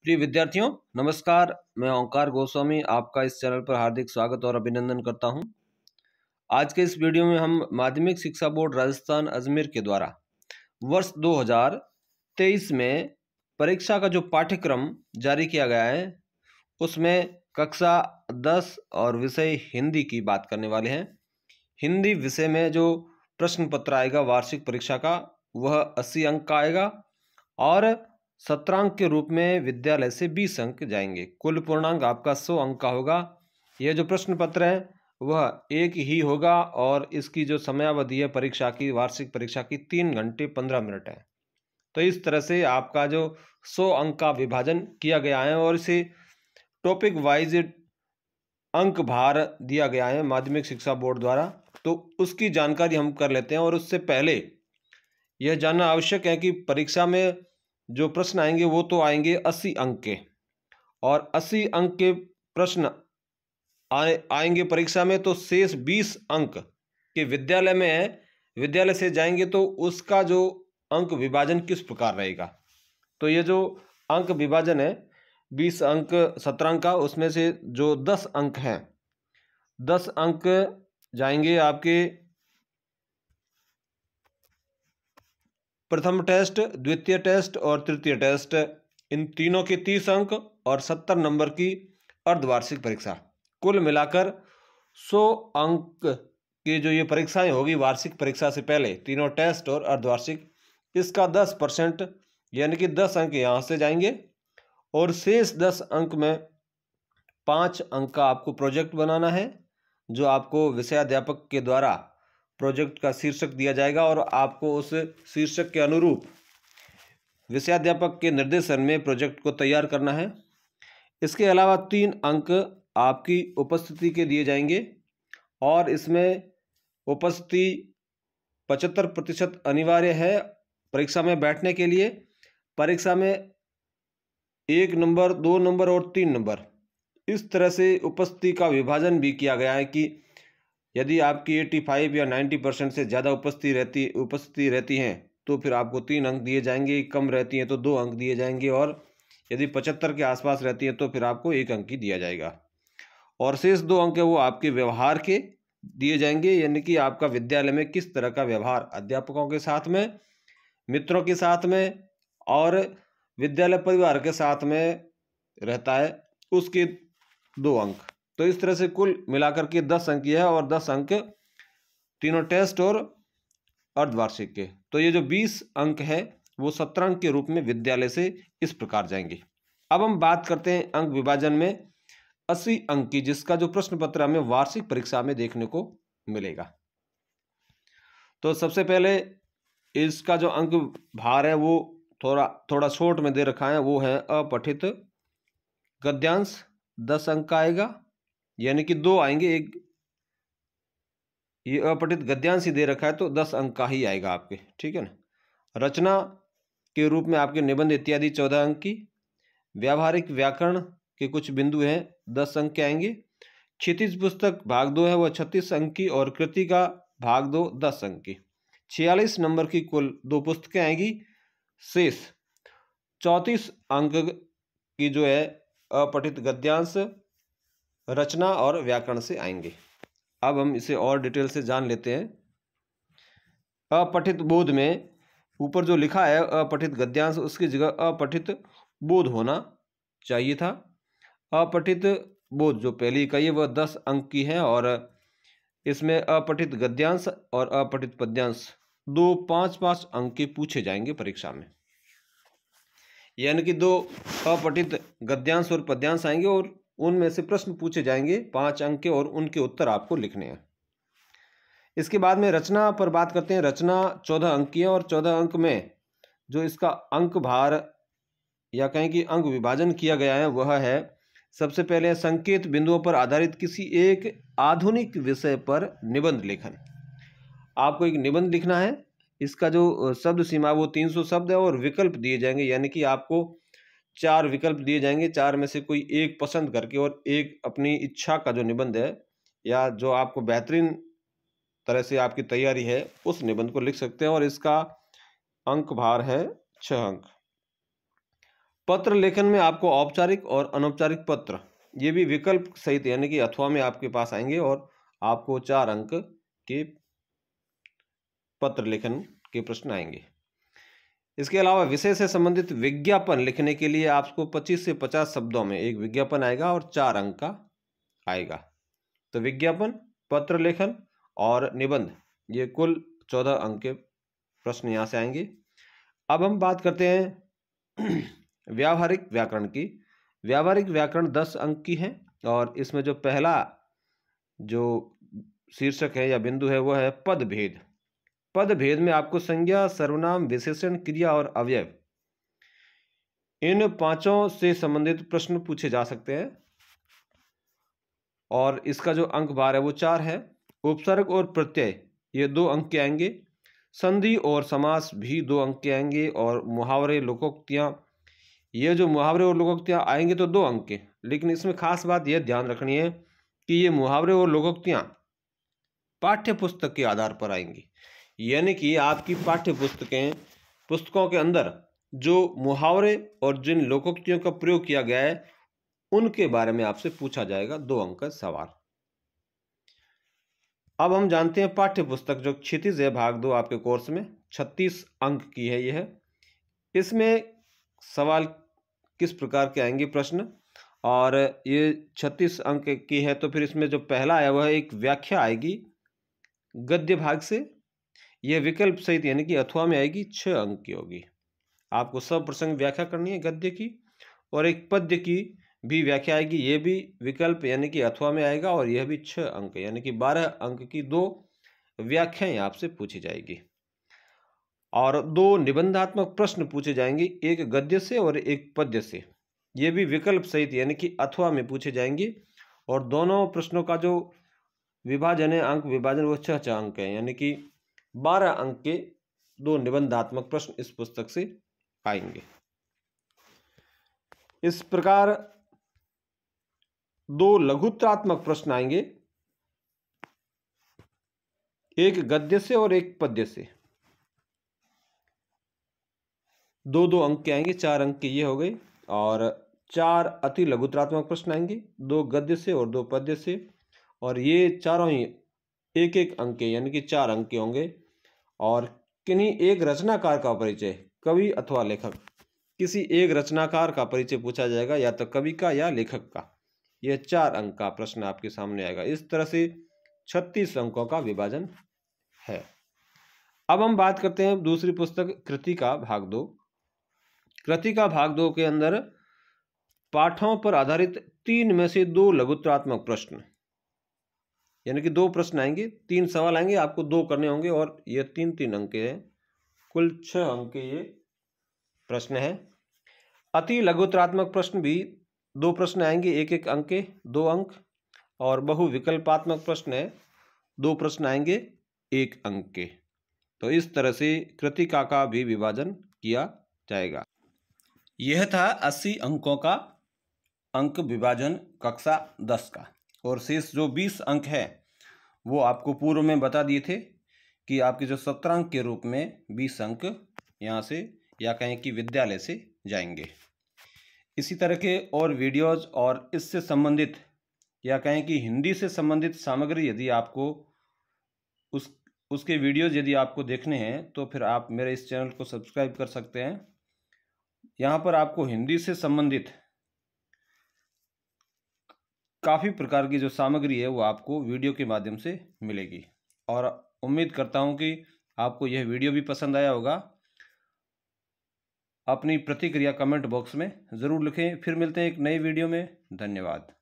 प्रिय विद्यार्थियों, नमस्कार। मैं ओंकार गोस्वामी आपका इस चैनल पर हार्दिक स्वागत और अभिनंदन करता हूं। आज के इस वीडियो में हम माध्यमिक शिक्षा बोर्ड राजस्थान अजमेर के द्वारा वर्ष 2023 में परीक्षा का जो पाठ्यक्रम जारी किया गया है उसमें कक्षा 10 और विषय हिंदी की बात करने वाले हैं। हिंदी विषय में जो प्रश्न पत्र आएगा वार्षिक परीक्षा का वह 80 अंक का आएगा और सत्रांक के रूप में विद्यालय से 20 अंक जाएंगे। कुल पूर्णांक आपका 100 अंक का होगा। यह जो प्रश्न पत्र है वह एक ही होगा और इसकी जो समयावधि है परीक्षा की, वार्षिक परीक्षा की 3 घंटे 15 मिनट है। तो इस तरह से आपका जो 100 अंक का विभाजन किया गया है और इसे टॉपिक वाइज अंक भार दिया गया है माध्यमिक शिक्षा बोर्ड द्वारा। तो उसकी जानकारी हम कर लेते हैं और उससे पहले यह जानना आवश्यक है कि परीक्षा में जो प्रश्न आएंगे वो तो आएंगे 80 अंक के, और 80 अंक के प्रश्न आएंगे परीक्षा में, तो शेष 20 अंक के विद्यालय में है, विद्यालय से जाएंगे। तो उसका जो अंक विभाजन किस प्रकार रहेगा, तो ये जो अंक विभाजन है 20 अंक सत्रांक का, उसमें से जो 10 अंक हैं 10 अंक जाएंगे आपके प्रथम टेस्ट, द्वितीय टेस्ट और तृतीय टेस्ट, इन तीनों के 30 अंक और 70 नंबर की अर्धवार्षिक परीक्षा। कुल मिलाकर 100 अंक की जो ये परीक्षाएं होगी वार्षिक परीक्षा से पहले, तीनों टेस्ट और अर्धवार्षिक, इसका 10% यानी कि 10 अंक यहाँ से जाएंगे और शेष 10 अंक में 5 अंक का आपको प्रोजेक्ट बनाना है, जो आपको विषयाध्यापक के द्वारा प्रोजेक्ट का शीर्षक दिया जाएगा और आपको उस शीर्षक के अनुरूप विषयाध्यापक के निर्देशन में प्रोजेक्ट को तैयार करना है। इसके अलावा 3 अंक आपकी उपस्थिति के दिए जाएंगे और इसमें उपस्थिति 75% अनिवार्य है परीक्षा में बैठने के लिए। परीक्षा में 1 नंबर, 2 नंबर और 3 नंबर, इस तरह से उपस्थिति का विभाजन भी किया गया है कि यदि आपकी 85 या 90% से ज़्यादा उपस्थिति रहती हैं तो फिर आपको 3 अंक दिए जाएंगे, कम रहती हैं तो 2 अंक दिए जाएंगे, और यदि 75 के आसपास रहती है तो फिर आपको 1 अंक ही दिया जाएगा। और शेष 2 अंक है वो आपके व्यवहार के दिए जाएंगे, यानी कि आपका विद्यालय में किस तरह का व्यवहार अध्यापकों के साथ में, मित्रों के साथ में और विद्यालय परिवार के साथ में रहता है, उसके 2 अंक। तो इस तरह से कुल मिलाकर के 10 अंक है और 10 अंक तीनों टेस्ट और अर्धवार्षिक के। तो ये जो 20 अंक है वो सत्रांक के रूप में विद्यालय से इस प्रकार जाएंगे। अब हम बात करते हैं अंक विभाजन में 80 अंक की, जिसका जो प्रश्न पत्र हमें वार्षिक परीक्षा में देखने को मिलेगा। तो सबसे पहले इसका जो अंक भार है वो थोड़ा शॉर्ट में दे रखा है, वो है अपठित गद्यांश, 10 अंक का आएगा, यानी कि 2 आएंगे, एक ये अपठित गद्यांश ही दे रखा है तो 10 अंक का ही आएगा आपके, ठीक है ना। रचना के रूप में आपके निबंध इत्यादि 14 अंक की, व्यावहारिक व्याकरण के कुछ बिंदु हैं 10 अंक के आएंगे, क्षितिज पुस्तक भाग 2 है वह 36 अंक की, और कृति का भाग 2 10 अंक की। 46 नंबर की कुल 2 पुस्तकें आएंगी। शेष 34 अंक की जो है अपठित गद्यांश, रचना और व्याकरण से आएंगे। अब हम इसे और डिटेल से जान लेते हैं। अपठित बोध में ऊपर जो लिखा है अपठित गद्यांश, उसकी जगह अपठित बोध होना चाहिए था। अपठित बोध जो पहली इकाई है वह 10 अंक की है और इसमें अपठित गद्यांश और अपठित पद्यांश 2 5-5 अंक के पूछे जाएंगे परीक्षा में, यानी कि 2 अपठित गद्यांश और पद्यांश आएंगे और उनमें से प्रश्न पूछे जाएंगे 5 अंक के और उनके उत्तर आपको लिखने हैं। इसके बाद में रचना पर बात करते हैं। रचना 14 अंक की है और 14 अंक में जो इसका अंक भार या कहें कि अंक विभाजन किया गया है वह है, सबसे पहले संकेत बिंदुओं पर आधारित किसी एक आधुनिक विषय पर निबंध लेखन। आपको एक निबंध लिखना है, इसका जो शब्द सीमा वो 300 शब्द है और विकल्प दिए जाएंगे, यानी कि आपको 4 विकल्प दिए जाएंगे, 4 में से कोई एक पसंद करके और एक अपनी इच्छा का जो निबंध है या जो आपको बेहतरीन तरह से आपकी तैयारी है उस निबंध को लिख सकते हैं और इसका अंक भार है 6 अंक। पत्र लेखन में आपको औपचारिक और अनौपचारिक पत्र, ये भी विकल्प सहित यानी कि अथवा में आपके पास आएंगे और आपको 4 अंक के पत्र लेखन के प्रश्न आएंगे। इसके अलावा विषय से संबंधित विज्ञापन लिखने के लिए आपको 25 से 50 शब्दों में एक विज्ञापन आएगा और 4 अंक का आएगा। तो विज्ञापन, पत्र लेखन और निबंध, ये कुल 14 अंक के प्रश्न यहाँ से आएंगे। अब हम बात करते हैं व्यावहारिक व्याकरण की। व्यावहारिक व्याकरण 10 अंक की है और इसमें जो पहला जो शीर्षक है या बिंदु है वो है पद भेद। पद भेद में आपको संज्ञा, सर्वनाम, विशेषण, क्रिया और अवयव, इन 5 से संबंधित प्रश्न पूछे जा सकते हैं और इसका जो अंक भार है वो 4 है। उपसर्ग और प्रत्यय ये 2 अंक के आएंगे। संधि और समास भी 2 अंक के आएंगे और मुहावरे, लोकोक्तियाँ, ये जो मुहावरे और लोकोक्तियाँ आएंगे तो 2 अंक के। लेकिन इसमें खास बात यह ध्यान रखनी है कि ये मुहावरे और लोकोक्तियाँ पाठ्य पुस्तक के आधार पर आएंगी, यानी कि आपकी पाठ्य पुस्तकों के अंदर जो मुहावरे और जिन लोकोक्तियों का प्रयोग किया गया है उनके बारे में आपसे पूछा जाएगा 2 अंक का सवाल। अब हम जानते हैं पाठ्य पुस्तक जो क्षितिज है भाग 2 आपके कोर्स में 36 अंक की है। यह इसमें सवाल किस प्रकार के आएंगे प्रश्न, और ये 36 अंक की है तो फिर इसमें जो पहला है वह एक व्याख्या आएगी गद्य भाग से। यह विकल्प सहित यानी कि अथवा में आएगी, 6 अंक की होगी। आपको सब प्रसंग व्याख्या करनी है गद्य की, और एक पद्य की भी व्याख्या आएगी, ये भी विकल्प यानी कि अथवा में आएगा और यह भी 6 अंक यानी कि 12 अंक की 2 व्याख्याएं आपसे पूछी जाएगी। और 2 निबंधात्मक प्रश्न पूछे जाएंगे, एक गद्य से और एक पद्य से। ये भी विकल्प सहित यानी कि अथवा में पूछे जाएंगे और दोनों प्रश्नों का जो विभाजन है, अंक विभाजन, वो 6 अंक है, यानी कि 12 अंक के 2 निबंधात्मक प्रश्न इस पुस्तक से आएंगे। इस प्रकार 2 लघुत्रात्मक प्रश्न आएंगे, एक गद्य से और एक पद्य से। 2-2 अंक के आएंगे, 4 अंक के ये हो गए, और 4 अति लघुत्रात्मक प्रश्न आएंगे, 2 गद्य से और 2 पद्य से, और ये चारों ही 1-1 अंक के यानी कि 4 अंक के होंगे। और किन्हीं एक रचनाकार का परिचय, कवि अथवा लेखक, किसी एक रचनाकार का परिचय पूछा जाएगा, या तो कवि का या लेखक का। यह 4 अंक का प्रश्न आपके सामने आएगा। इस तरह से 36 अंकों का विभाजन है। अब हम बात करते हैं दूसरी पुस्तक कृतिका भाग 2। कृतिका भाग 2 के अंदर पाठों पर आधारित 3 में से 2 लघुत्रात्मक प्रश्न, यानी कि 2 प्रश्न आएंगे, 3 सवाल आएंगे, आपको 2 करने होंगे और ये 3-3 अंक के हैं। कुल 6 अंक के ये प्रश्न है। अति लघुत्रात्मक प्रश्न भी 2 प्रश्न आएंगे, 1-1 अंक के, 2 अंक, और बहुविकल्पात्मक प्रश्न है, 2 प्रश्न आएंगे, 1 अंक के। तो इस तरह से कृतिका का भी विभाजन किया जाएगा। यह था 80 अंकों का अंक विभाजन कक्षा 10 का, और शेष जो 20 अंक है वो आपको पूर्व में बता दिए थे कि आपके जो सत्रांक के रूप में 20 अंक यहाँ से या कहें कि विद्यालय से जाएंगे। इसी तरह के और वीडियोज़ और इससे संबंधित या कहें कि हिंदी से संबंधित सामग्री यदि आपको उसके वीडियोज़ यदि आपको देखने हैं तो फिर आप मेरे इस चैनल को सब्सक्राइब कर सकते हैं। यहाँ पर आपको हिंदी से संबंधित काफ़ी प्रकार की जो सामग्री है वो आपको वीडियो के माध्यम से मिलेगी, और उम्मीद करता हूँ कि आपको यह वीडियो भी पसंद आया होगा। अपनी प्रतिक्रिया कमेंट बॉक्स में ज़रूर लिखें। फिर मिलते हैं एक नई वीडियो में। धन्यवाद।